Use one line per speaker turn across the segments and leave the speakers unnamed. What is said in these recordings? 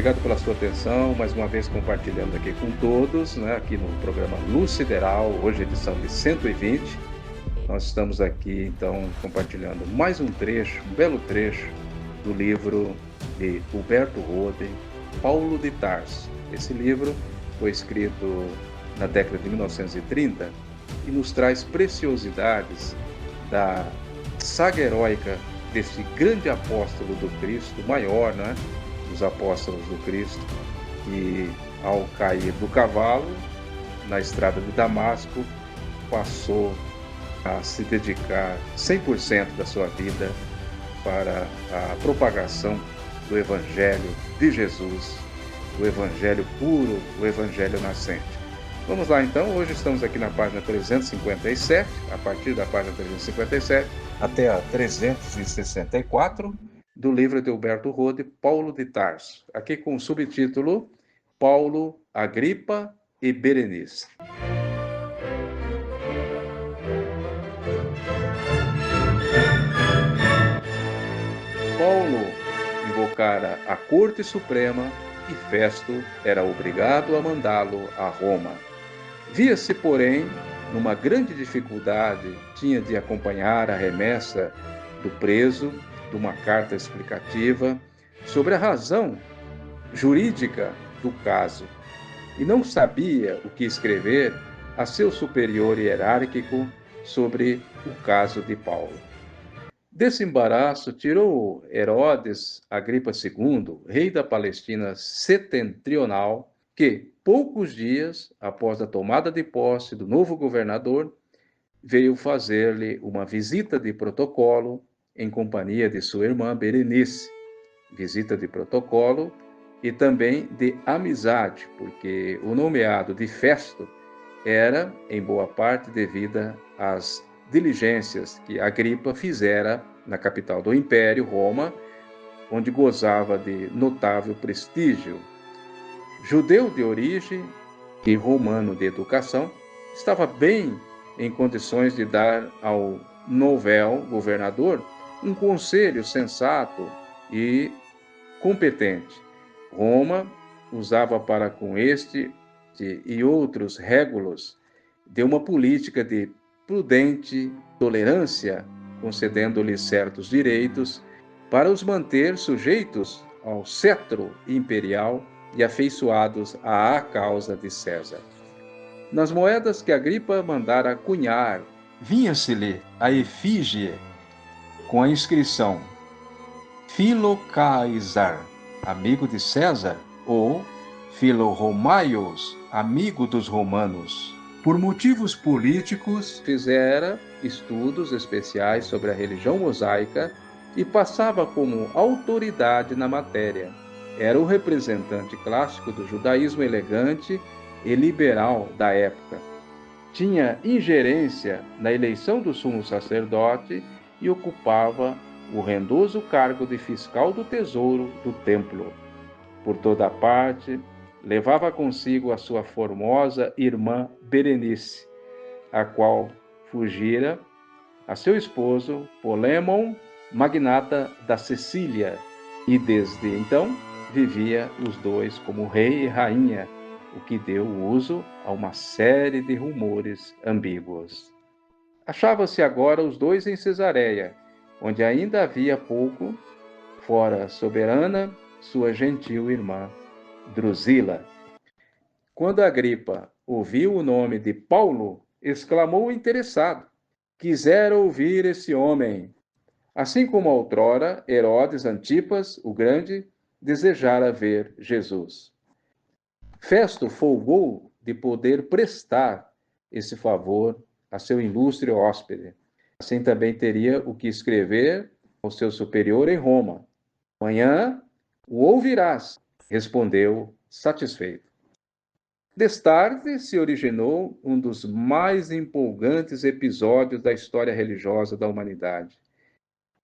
obrigado pela sua atenção, mais uma vez compartilhando aqui com todos, né, aqui no programa Luz Sideral, hoje edição de 120. Nós estamos aqui, então, compartilhando mais um trecho, um belo trecho, do livro de Huberto Rode, Paulo de Tarso. Esse livro foi escrito na década de 1930 e nos traz preciosidades da saga heróica desse grande apóstolo do Cristo, maior, né, dos apóstolos do Cristo, que ao cair do cavalo na estrada de Damasco, passou a se dedicar 100% da sua vida para a propagação do Evangelho de Jesus, o Evangelho puro, o Evangelho nascente. Vamos lá então, hoje estamos aqui na página 357, a partir da página 357 até a 364, do livro de Huberto Rode, Paulo de Tarso, aqui com o subtítulo Paulo, Agripa e Berenice. Paulo invocara a Corte Suprema e Festo era obrigado a mandá-lo a Roma. Via-se, porém, numa grande dificuldade, tinha de acompanhar a remessa do preso de uma carta explicativa sobre a razão jurídica do caso e não sabia o que escrever a seu superior hierárquico sobre o caso de Paulo. Desse embaraço tirou Herodes Agripa II, rei da Palestina setentrional, que, poucos dias após a tomada de posse do novo governador, veio fazer-lhe uma visita de protocolo em companhia de sua irmã Berenice. Visita de protocolo e também de amizade, porque o nomeado de Festo era, em boa parte, devida às diligências que Agripa fizera na capital do Império, Roma, onde gozava de notável prestígio. Judeu de origem e romano de educação, estava bem em condições de dar ao novel governador um conselho sensato e competente. Roma usava para com este e outros régulos de uma política de prudente tolerância, concedendo-lhes certos direitos para os manter sujeitos ao cetro imperial e afeiçoados à causa de César. Nas moedas que Agripa mandara cunhar, vinha-se-lhe a efígie com a inscrição Philo Caesar, amigo de César, ou Philo Romaios, amigo dos romanos. Por motivos políticos, fizera estudos especiais sobre a religião mosaica e passava como autoridade na matéria. Era o representante clássico do judaísmo elegante e liberal da época. Tinha ingerência na eleição do sumo sacerdote e ocupava o rendoso cargo de fiscal do tesouro do templo. Por toda parte, levava consigo a sua formosa irmã Berenice, a qual fugira a seu esposo Polémon, magnata da Sicília, e desde então vivia os dois como rei e rainha, o que deu uso a uma série de rumores ambíguos. Achava-se agora os dois em Cesareia, onde ainda havia pouco fora soberana sua gentil irmã Drusila. Quando Agripa ouviu o nome de Paulo, exclamou interessado: quisera ouvir esse homem. Assim como outrora Herodes Antipas, o Grande, desejara ver Jesus. Festo folgou de poder prestar esse favor a seu ilustre hóspede. Assim também teria o que escrever ao seu superior em Roma. Amanhã o ouvirás, respondeu satisfeito. Destarde se originou um dos mais empolgantes episódios da história religiosa da humanidade.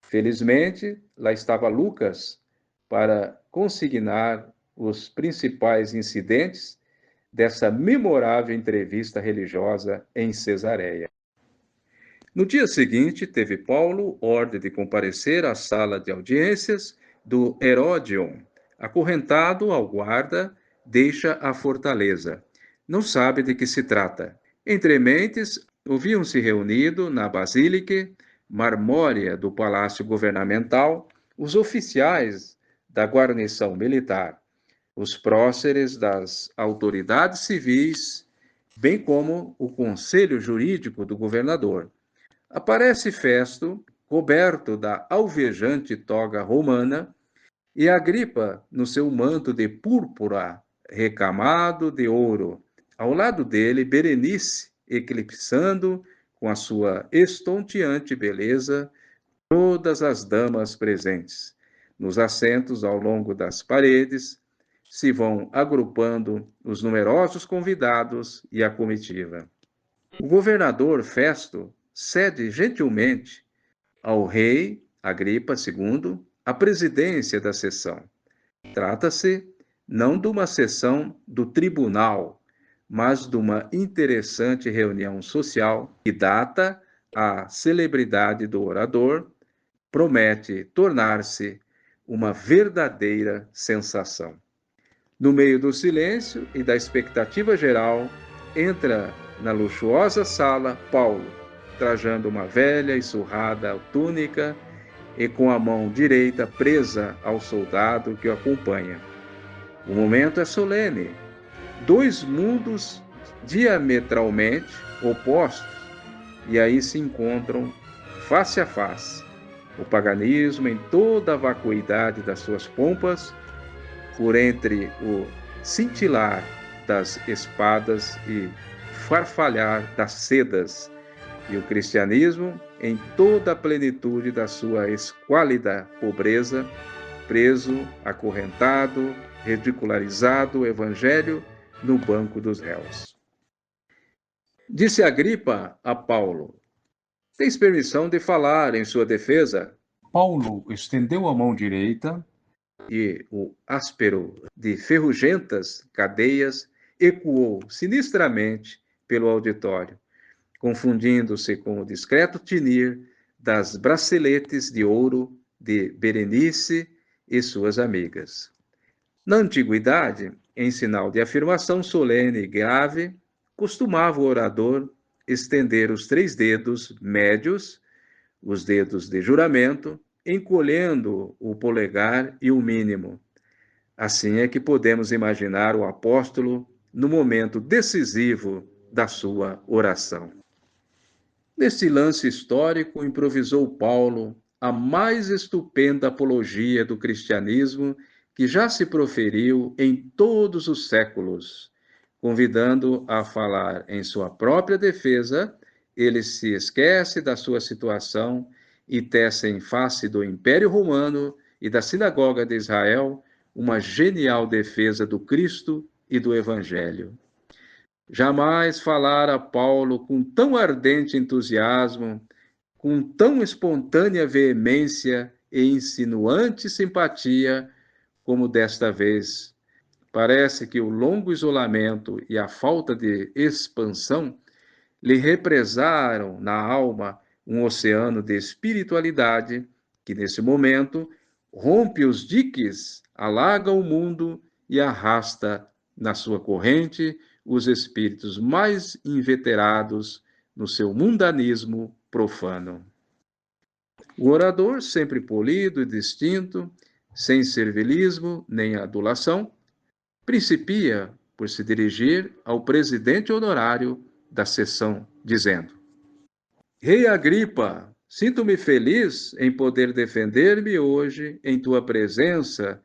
Felizmente, lá estava Lucas para consignar os principais incidentes dessa memorável entrevista religiosa em Cesareia. No dia seguinte, teve Paulo ordem de comparecer à sala de audiências do Herodion, Acorrentado ao guarda, deixa a fortaleza. Não sabe de que se trata. Entre mentes, ouviam-se reunido na basílica marmórea do palácio governamental os oficiais da guarnição militar, os próceres das autoridades civis, bem como o conselho jurídico do governador. Aparece Festo, coberto da alvejante toga romana, e Agripa no seu manto de púrpura recamado de ouro. Ao lado dele, Berenice, eclipsando com a sua estonteante beleza todas as damas presentes. Nos assentos ao longo das paredes se vão agrupando os numerosos convidados e a comitiva. O governador Festo cede gentilmente ao rei Agripa II a presidência da sessão. Trata-se não de uma sessão do tribunal, mas de uma interessante reunião social que data a celebridade do orador, promete tornar-se uma verdadeira sensação. No meio do silêncio e da expectativa geral, entra na luxuosa sala Paulo, trajando uma velha e surrada túnica e com a mão direita presa ao soldado que o acompanha. O momento é solene. Dois mundos diametralmente opostos e aí se encontram face a face. O paganismo em toda a vacuidade das suas pompas, por entre o cintilar das espadas e farfalhar das sedas, e o cristianismo em toda a plenitude da sua esquálida pobreza, preso, acorrentado, ridicularizado o evangelho no banco dos réus. Disse Agripa a Paulo: "Tens permissão de falar em sua defesa?" Paulo estendeu a mão direita e o áspero de ferrugentas cadeias ecoou sinistramente pelo auditório, confundindo-se com o discreto tinir das braceletes de ouro de Berenice e suas amigas. Na antiguidade, em sinal de afirmação solene e grave, costumava o orador estender os 3 dedos médios, os dedos de juramento, encolhendo o polegar e o mínimo. Assim é que podemos imaginar o apóstolo no momento decisivo da sua oração. Neste lance histórico, improvisou Paulo a mais estupenda apologia do cristianismo que já se proferiu em todos os séculos. Convidando a falar em sua própria defesa, ele se esquece da sua situação e tece em face do Império Romano e da Sinagoga de Israel uma genial defesa do Cristo e do Evangelho. Jamais falara Paulo com tão ardente entusiasmo, com tão espontânea veemência e insinuante simpatia como desta vez. Parece que o longo isolamento e a falta de expansão lhe represaram na alma um oceano de espiritualidade que, nesse momento, rompe os diques, alaga o mundo e arrasta na sua corrente os espíritos mais inveterados no seu mundanismo profano. O orador, sempre polido e distinto, sem servilismo nem adulação, principia por se dirigir ao presidente honorário da sessão, dizendo: Rei Agripa, sinto-me feliz em poder defender-me hoje em tua presença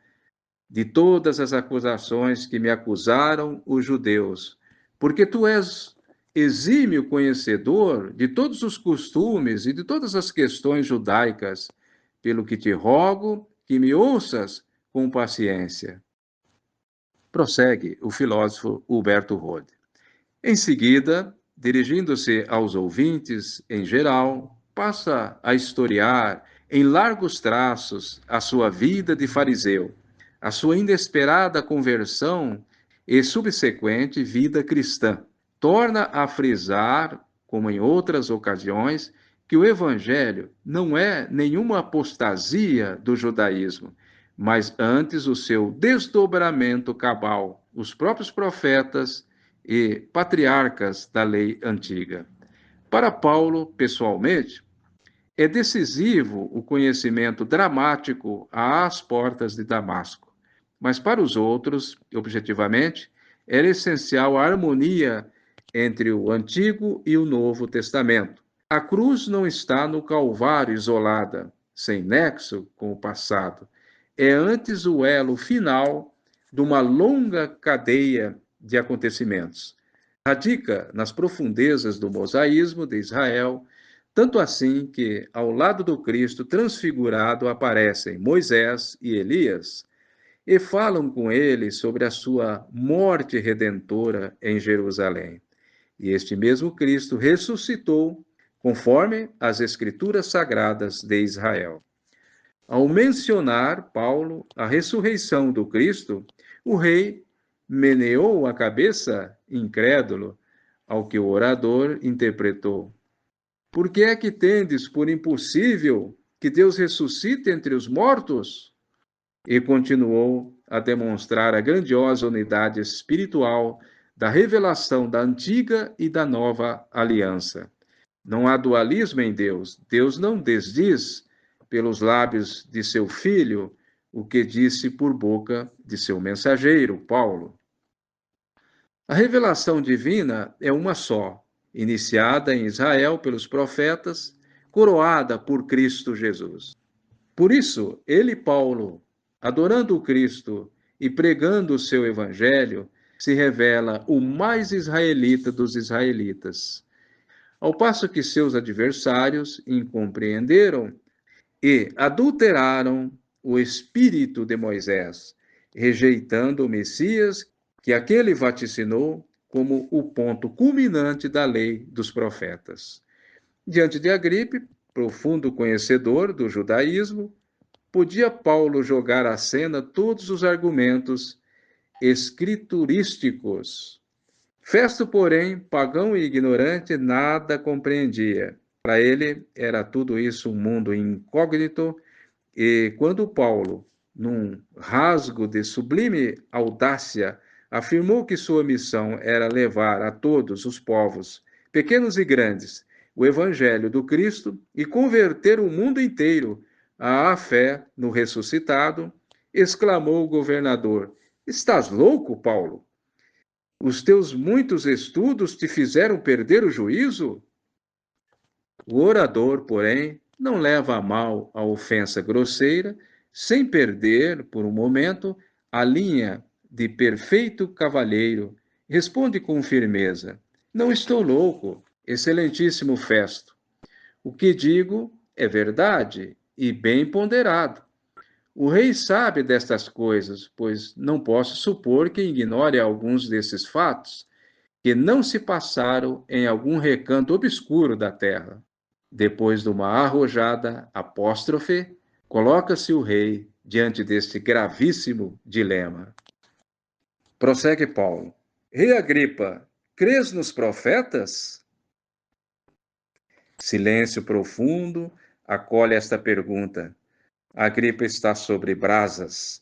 de todas as acusações que me acusaram os judeus, porque tu és exímio conhecedor de todos os costumes e de todas as questões judaicas, pelo que te rogo que me ouças com paciência. Prossegue o filósofo Huberto Rode. Em seguida, dirigindo-se aos ouvintes em geral, passa a historiar em largos traços a sua vida de fariseu, a sua inesperada conversão e subsequente vida cristã. Torna a frisar, como em outras ocasiões, que o Evangelho não é nenhuma apostasia do judaísmo, mas antes o seu desdobramento cabal, os próprios profetas e patriarcas da lei antiga. Para Paulo, pessoalmente, é decisivo o conhecimento dramático às portas de Damasco, mas para os outros, objetivamente, era essencial a harmonia entre o Antigo e o Novo Testamento. A cruz não está no Calvário isolada, sem nexo com o passado. É antes o elo final de uma longa cadeia de acontecimentos. Radica nas profundezas do mosaísmo de Israel, tanto assim que, ao lado do Cristo transfigurado, aparecem Moisés e Elias e falam com ele sobre a sua morte redentora em Jerusalém. E este mesmo Cristo ressuscitou, conforme as Escrituras Sagradas de Israel. Ao mencionar Paulo a ressurreição do Cristo, o rei meneou a cabeça, incrédulo, ao que o orador interpretou: por que é que tendes por impossível que Deus ressuscite entre os mortos? E continuou a demonstrar a grandiosa unidade espiritual da revelação da antiga e da nova aliança. Não há dualismo em Deus. Deus não desdiz pelos lábios de seu filho o que disse por boca de seu mensageiro, Paulo. A revelação divina é uma só, iniciada em Israel pelos profetas, coroada por Cristo Jesus. Por isso, ele, Paulo, adorando o Cristo e pregando o seu evangelho, se revela o mais israelita dos israelitas. Ao passo que seus adversários incompreenderam e adulteraram o espírito de Moisés, rejeitando o Messias que aquele vaticinou como o ponto culminante da lei dos profetas. Diante de Agripe, profundo conhecedor do judaísmo, podia Paulo jogar à cena todos os argumentos escriturísticos. Festo, porém, pagão e ignorante, nada compreendia. Para ele era tudo isso um mundo incógnito, e quando Paulo, num rasgo de sublime audácia, afirmou que sua missão era levar a todos os povos, pequenos e grandes, o evangelho do Cristo e converter o mundo inteiro à fé no ressuscitado, exclamou o governador: estás louco, Paulo? Os teus muitos estudos te fizeram perder o juízo? O orador, porém, não leva a mal a ofensa grosseira, sem perder, por um momento, a linha de perfeito cavalheiro. Responde com firmeza: não estou louco, excelentíssimo Festo. O que digo é verdade e bem ponderado. O rei sabe destas coisas, pois não posso supor que ignore alguns desses fatos, que não se passaram em algum recanto obscuro da terra. Depois de uma arrojada apóstrofe, coloca-se o rei diante deste gravíssimo dilema. Prossegue Paulo: Rei Agripa, crês nos profetas? Silêncio profundo acolhe esta pergunta. Agripa está sobre brasas,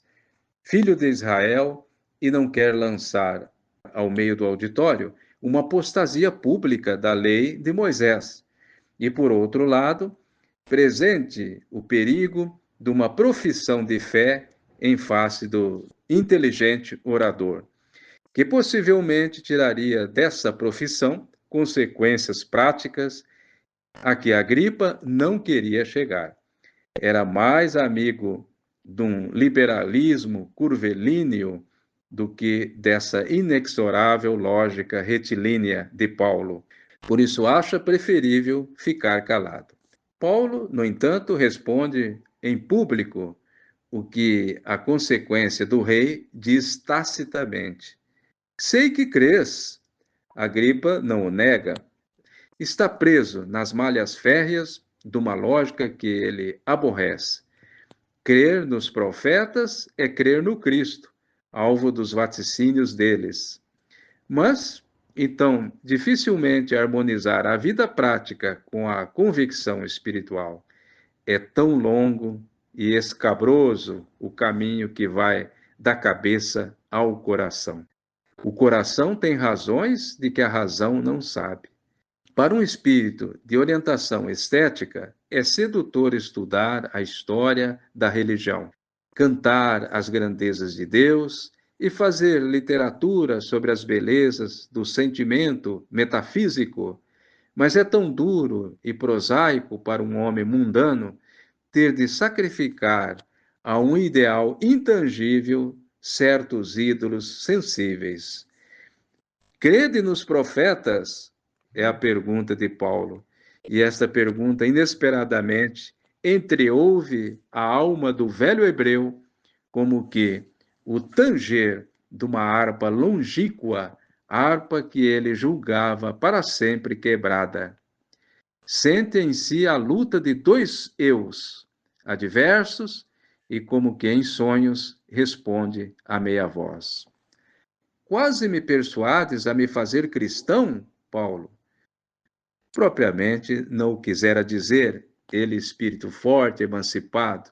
filho de Israel, e não quer lançar ao meio do auditório uma apostasia pública da lei de Moisés. E, por outro lado, presente o perigo de uma profissão de fé em face do inteligente orador, que possivelmente tiraria dessa profissão consequências práticas a que Agripa não queria chegar. Era mais amigo de um liberalismo curvilíneo do que dessa inexorável lógica retilínea de Paulo. Por isso, acha preferível ficar calado. Paulo, no entanto, responde em público o que a consequência do rei diz tacitamente. Sei que crês. Agripa não o nega. Está preso nas malhas férreas de uma lógica que ele aborrece. Crer nos profetas é crer no Cristo, alvo dos vaticínios deles. Mas, então, dificilmente harmonizar a vida prática com a convicção espiritual é tão longo e escabroso o caminho que vai da cabeça ao coração. O coração tem razões de que a razão não sabe. Para um espírito de orientação estética, é sedutor estudar a história da religião, cantar as grandezas de Deus e fazer literatura sobre as belezas do sentimento metafísico, mas é tão duro e prosaico para um homem mundano ter de sacrificar a um ideal intangível certos ídolos sensíveis. Crede nos profetas? É a pergunta de Paulo. E esta pergunta, inesperadamente, entreouve a alma do velho hebreu, como que o tanger de uma harpa longínqua, harpa que ele julgava para sempre quebrada. Sente em si a luta de dois eus, adversos, e como que em sonhos responde a meia voz. Quase me persuades a me fazer cristão, Paulo? Propriamente não o quisera dizer, ele espírito forte, emancipado,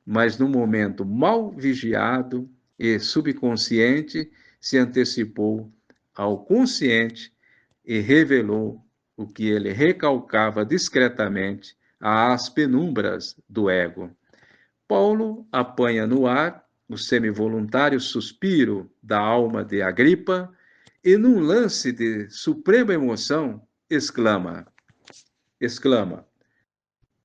mas no momento mal vigiado e subconsciente, se antecipou ao consciente e revelou o que ele recalcava discretamente às penumbras do ego. Paulo apanha no ar o semivoluntário suspiro da alma de Agripa e, num lance de suprema emoção, exclama: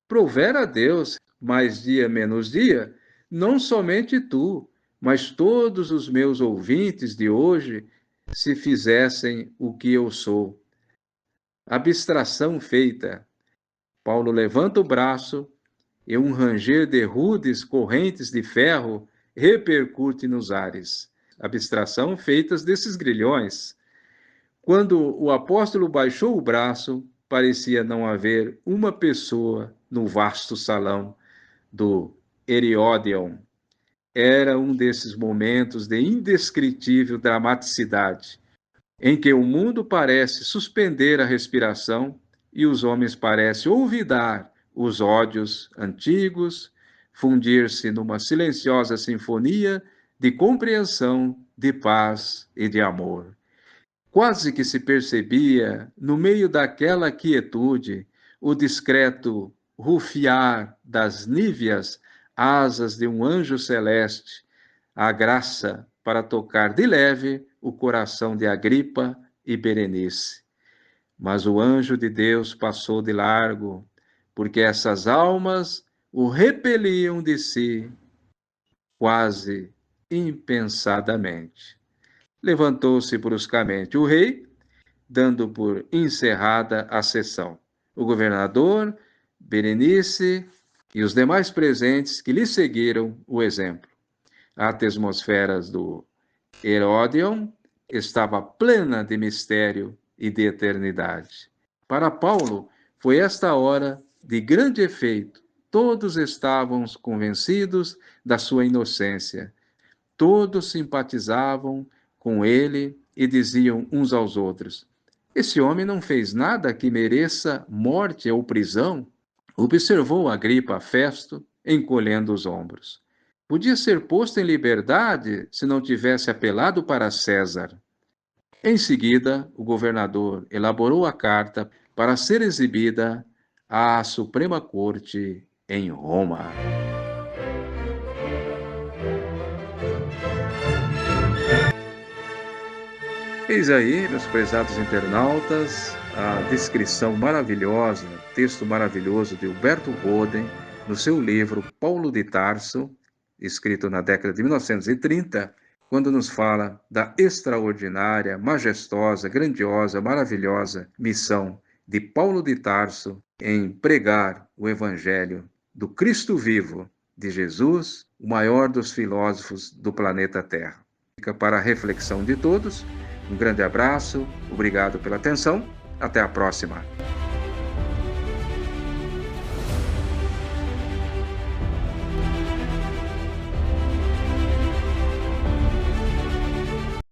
provera a Deus, mais dia menos dia, não somente tu, mas todos os meus ouvintes de hoje, se fizessem o que eu sou. Abstração feita. Paulo levanta o braço e um ranger de rudes correntes de ferro repercute nos ares. Abstração feitas desses grilhões. Quando o apóstolo baixou o braço, parecia não haver uma pessoa no vasto salão do Herodion. Era um desses momentos de indescritível dramaticidade, em que o mundo parece suspender a respiração e os homens parecem olvidar os ódios antigos, fundir-se numa silenciosa sinfonia de compreensão, de paz e de amor. Quase que se percebia, no meio daquela quietude, o discreto rufiar das níveas asas de um anjo celeste, a graça para tocar de leve o coração de Agripa e Berenice. Mas o anjo de Deus passou de largo, porque essas almas o repeliam de si, quase impensadamente. Levantou-se bruscamente o rei, dando por encerrada a sessão. O governador, Berenice e os demais presentes que lhe seguiram o exemplo. A atmosfera do Herodion estava plena de mistério e de eternidade. Para Paulo, foi esta hora de grande efeito. Todos estavam convencidos da sua inocência. Todos simpatizavam com ele e diziam uns aos outros: esse homem não fez nada que mereça morte ou prisão. Observou Agripa a Festo, encolhendo os ombros. Podia ser posto em liberdade se não tivesse apelado para César. Em seguida, o governador elaborou a carta para ser exibida à Suprema Corte em Roma. Eis aí, meus prezados internautas, a descrição maravilhosa, texto maravilhoso de Humberto Roden, no seu livro Paulo de Tarso, escrito na década de 1930, quando nos fala da extraordinária, majestosa, grandiosa, maravilhosa missão de Paulo de Tarso em pregar o Evangelho do Cristo vivo, de Jesus, o maior dos filósofos do planeta Terra. Fica para a reflexão de todos. Um grande abraço, obrigado pela atenção, até a próxima.